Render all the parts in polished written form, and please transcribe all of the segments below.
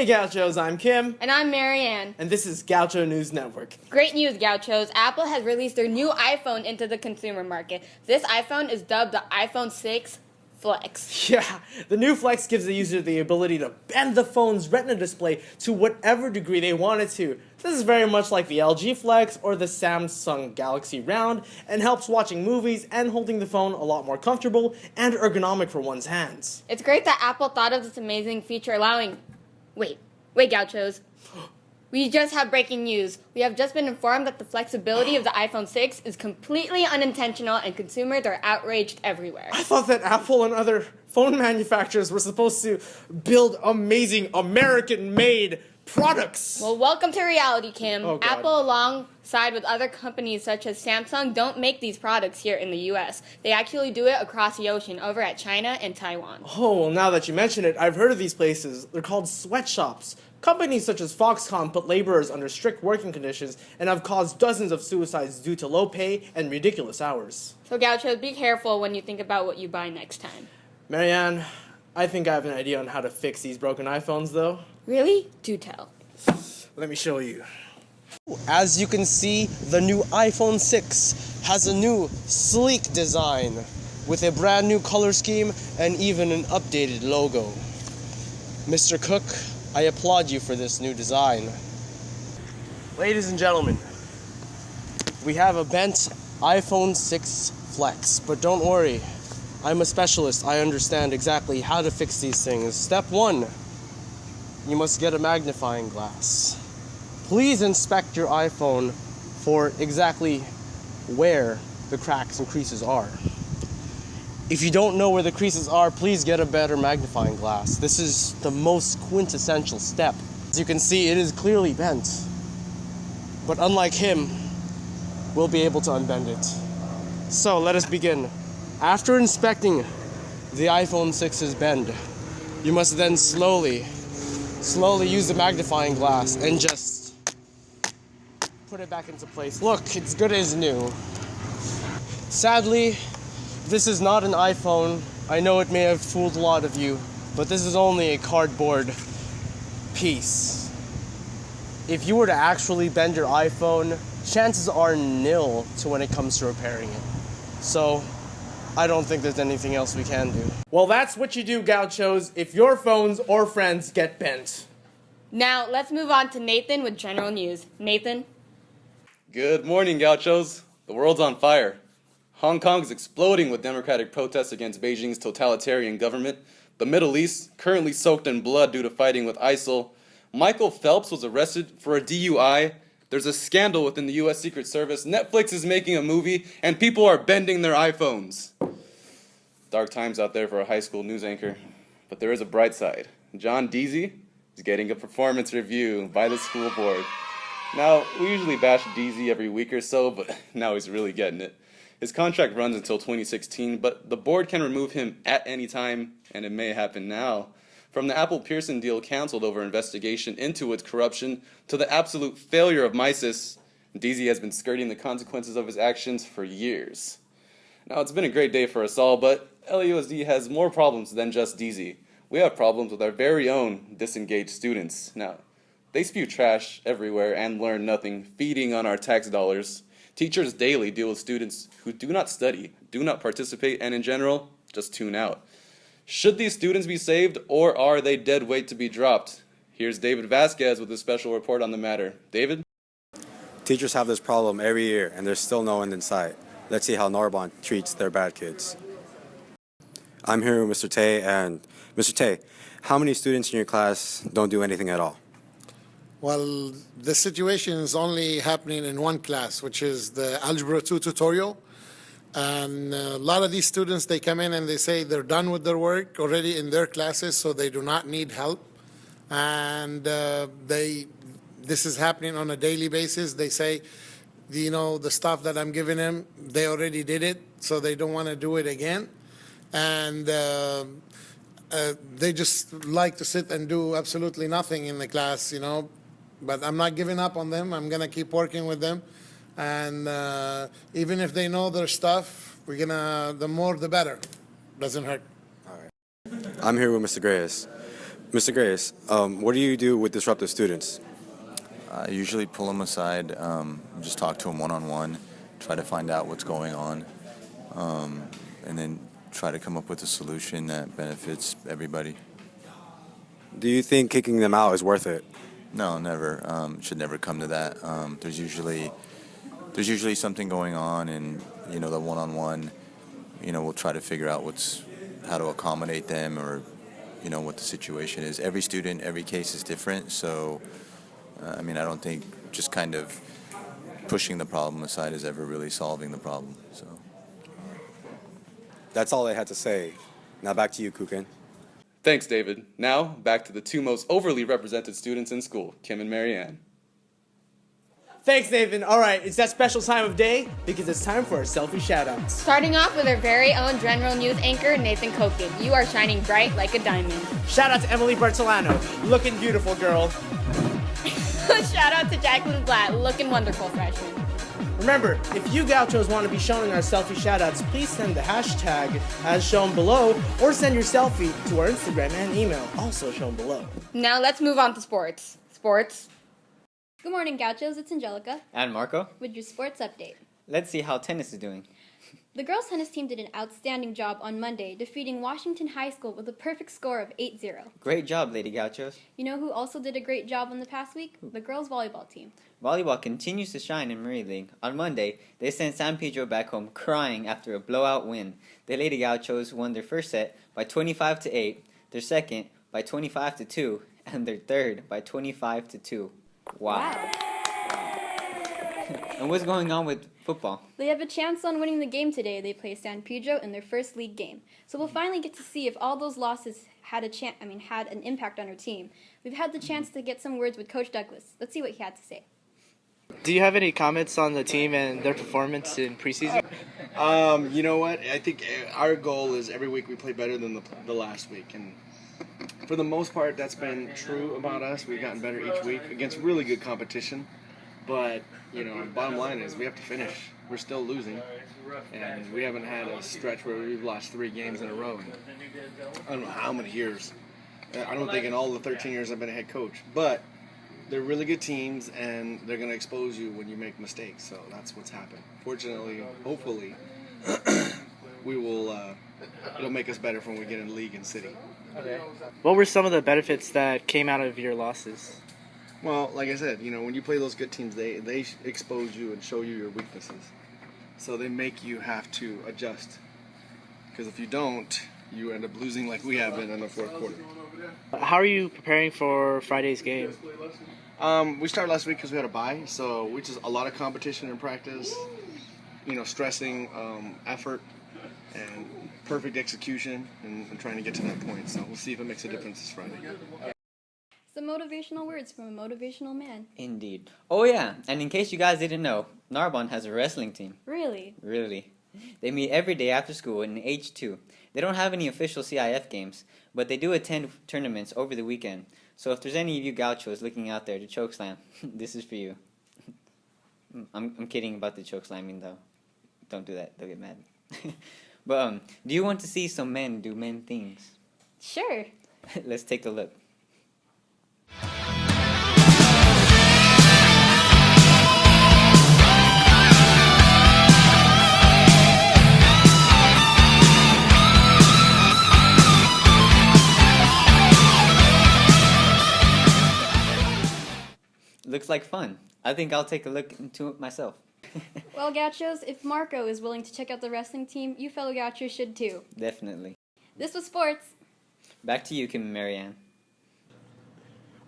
Hey Gauchos, I'm Kim. And I'm Marianne. And this is Gaucho News Network. Great news, Gauchos. Apple has released their new iPhone into the consumer market. This iPhone is dubbed the iPhone 6 Flex. Yeah, the new Flex gives the user the ability to bend the phone's Retina display to whatever degree they want it to. This is very much like the LG Flex or the Samsung Galaxy Round and helps watching movies and holding the phone a lot more comfortable and ergonomic for one's hands. It's great that Apple thought of this amazing feature allowing... Wait, Gauchos. We just have breaking news. We have just been informed that the flexibility of the iPhone 6 is completely unintentional and consumers are outraged everywhere. I thought that Apple and other phone manufacturers were supposed to build amazing American-made products. Well, welcome to reality, Kim. Oh, God. Apple, alongside with other companies such as Samsung, don't make these products here in the U.S. They actually do it across the ocean over at China and Taiwan. Oh, well, now that you mention it, I've heard of these places. They're called sweatshops. Companies such as Foxconn put laborers under strict working conditions and have caused dozens of suicides due to low pay and ridiculous hours. So, Gauchos, be careful when you think about what you buy next time. Marianne, I think I have an idea on how to fix these broken iPhones, though. Really? Do tell. Let me show you. As you can see, the new iPhone 6 has a new, sleek design with a brand new color scheme and even an updated logo. Mr. Cook, I applaud you for this new design. Ladies and gentlemen, we have a bent iPhone 6 Flex, but don't worry, I'm a specialist. I understand exactly how to fix these things. Step 1, you must get a magnifying glass. Please inspect your iPhone for exactly where the cracks and creases are. If you don't know where the creases are, please get a better magnifying glass. This is the most quintessential step. As you can see, it is clearly bent. But unlike him, we'll be able to unbend it. So let us begin. After inspecting the iPhone 6's bend, you must then slowly use the magnifying glass and just put it back into place. Look, it's good as new. Sadly, this is not an iPhone. I know it may have fooled a lot of you, but this is only a cardboard piece. If you were to actually bend your iPhone, chances are nil to when it comes to repairing it. So, I don't think there's anything else we can do. Well, that's what you do, Gauchos, if your phones or friends get bent. Now, let's move on to Nathan with general news. Nathan? Good morning, Gauchos. The world's on fire. Hong Kong is exploding with democratic protests against Beijing's totalitarian government. The Middle East, currently soaked in blood due to fighting with ISIL. Michael Phelps was arrested for a DUI. There's a scandal within the U.S. Secret Service. Netflix is making a movie, and people are bending their iPhones. Dark times out there for a high school news anchor. But there is a bright side. John Deasy is getting a performance review by the school board. Now, we usually bash Deasy every week or so, but now he's really getting it. His contract runs until 2016, but the board can remove him at any time, and it may happen now. From the Apple-Pearson deal canceled over investigation into its corruption to the absolute failure of Mises, Deasy has been skirting the consequences of his actions for years. Now, it's been a great day for us all, but LAUSD has more problems than just Deasy. We have problems with our very own disengaged students. Now, they spew trash everywhere and learn nothing, feeding on our tax dollars. Teachers daily deal with students who do not study, do not participate, and in general, just tune out. Should these students be saved, or are they dead weight to be dropped? Here's David Vasquez with a special report on the matter. David? Teachers have this problem every year, and there's still no end in sight. Let's see how Narbonne treats their bad kids. I'm here with Mr. Tay, and Mr. Tay, how many students in your class don't do anything at all? Well, the situation is only happening in one class, which is the Algebra 2 tutorial. And a lot of these students, they come in and they say they're done with their work already in their classes, so they do not need help. And this is happening on a daily basis. They say, the stuff that I'm giving them, they already did it, so they don't want to do it again. And they just like to sit and do absolutely nothing in the class, But I'm not giving up on them. I'm going to keep working with them. And even if they know their stuff, the more the better. Doesn't hurt. All right. I'm here with Mr. Grayes. Mr. Grace, what do you do with disruptive students? I usually pull them aside, just talk to them one-on-one, try to find out what's going on, and then try to come up with a solution that benefits everybody. Do you think kicking them out is worth it? No, never. It should never come to that. There's usually something going on, and the one-on-one, we'll try to figure out how to accommodate them, or what the situation is. Every student, every case is different, so I don't think just kind of pushing the problem aside is ever really solving the problem. So That's all I had to say. Now back to you, Kuken. Thanks, David. Now, back to the two most overly represented students in school, Kim and Marianne. Thanks, Nathan. All right, it's that special time of day because it's time for our selfie shoutouts. Starting off with our very own General News anchor, Nathan Koken. You are shining bright like a diamond. Shout out to Emily Bertolano. Looking beautiful, girl. Shout out to Jacqueline Blatt. Looking wonderful, freshman. Remember, if you gauchos want to be shown in our selfie shoutouts, please send the hashtag as shown below or send your selfie to our Instagram and email, also shown below. Now let's move on to sports. Sports. Good morning, Gauchos. It's Angelica And Marco, with your sports update. let's see how tennis is doing. The girls' tennis team did an outstanding job on Monday, defeating Washington High School with a perfect score of 8-0. Great job, Lady Gauchos. You know who also did a great job in the past week? The girls' volleyball team. Volleyball continues to shine in Marie League. On Monday, they sent San Pedro back home crying after a blowout win. The Lady Gauchos won their first set by 25-8, their second by 25-2, and their third by 25-2. Wow. And what's going on with football? They have a chance on winning the game today. They play San Pedro in their first league game. So we'll finally get to see if all those losses had an impact on our team. We've had the chance to get some words with Coach Douglas. Let's see what he had to say. Do you have any comments on the team and their performance in preseason? You know what? I think our goal is every week we play better than the last week, and for the most part, that's been true about us. We've gotten better each week against really good competition, but bottom line is we have to finish. We're still losing, and we haven't had a stretch where we've lost 3 games in a row. I don't know how many years. I don't think in all the 13 years I've been a head coach, but they're really good teams, and they're going to expose you when you make mistakes. So that's what's happened. Fortunately, hopefully, we will. It'll make us better when we get in league and city. Okay. What were some of the benefits that came out of your losses? Well, like I said, when you play those good teams, they expose you and show you your weaknesses. So they make you have to adjust. Because if you don't, you end up losing like we have been in the fourth quarter. How are you preparing for Friday's game? We started last week because we had a bye, so which is a lot of competition in practice. Stressing, effort, and perfect execution, and trying to get to that point. So we'll see if it makes a difference this Friday. Some motivational words from a motivational man. Indeed. Oh yeah, and in case you guys didn't know, Narbonne has a wrestling team. Really? Really. They meet every day after school in H2. They don't have any official CIF games, but they do attend tournaments over the weekend. So if there's any of you gauchos looking out there to chokeslam, this is for you. I'm kidding about the chokeslamming though. Don't do that, they'll get mad. But do you want to see some men do men things? Sure. Let's take a look. Looks like fun. I think I'll take a look into it myself. Well, Gauchos, if Marco is willing to check out the wrestling team, you fellow Gauchos should too. Definitely. This was sports. Back to you, Kim and Marianne.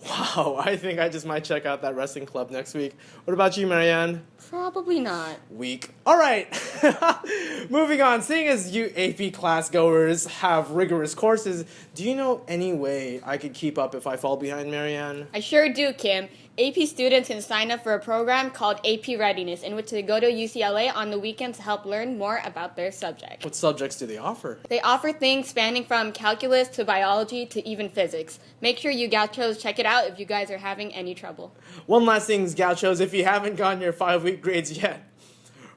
Wow, I think I just might check out that wrestling club next week. What about you, Marianne? Probably not. Week. All right. Moving on. Seeing as you AP class goers have rigorous courses, do you know any way I could keep up if I fall behind, Marianne? I sure do, Kim. AP students can sign up for a program called AP Readiness, in which they go to UCLA on the weekends to help learn more about their subject. What subjects do they offer? They offer things spanning from calculus to biology to even physics. Make sure you gauchos check it out if you guys are having any trouble. One last thing, gauchos, if you haven't gotten your 5-week grades yet,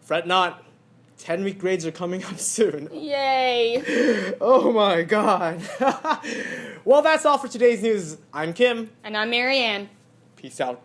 fret not. 10-week grades are coming up soon. Yay! Oh my god. Well, that's all for today's news. I'm Kim. And I'm Marianne. Peace out.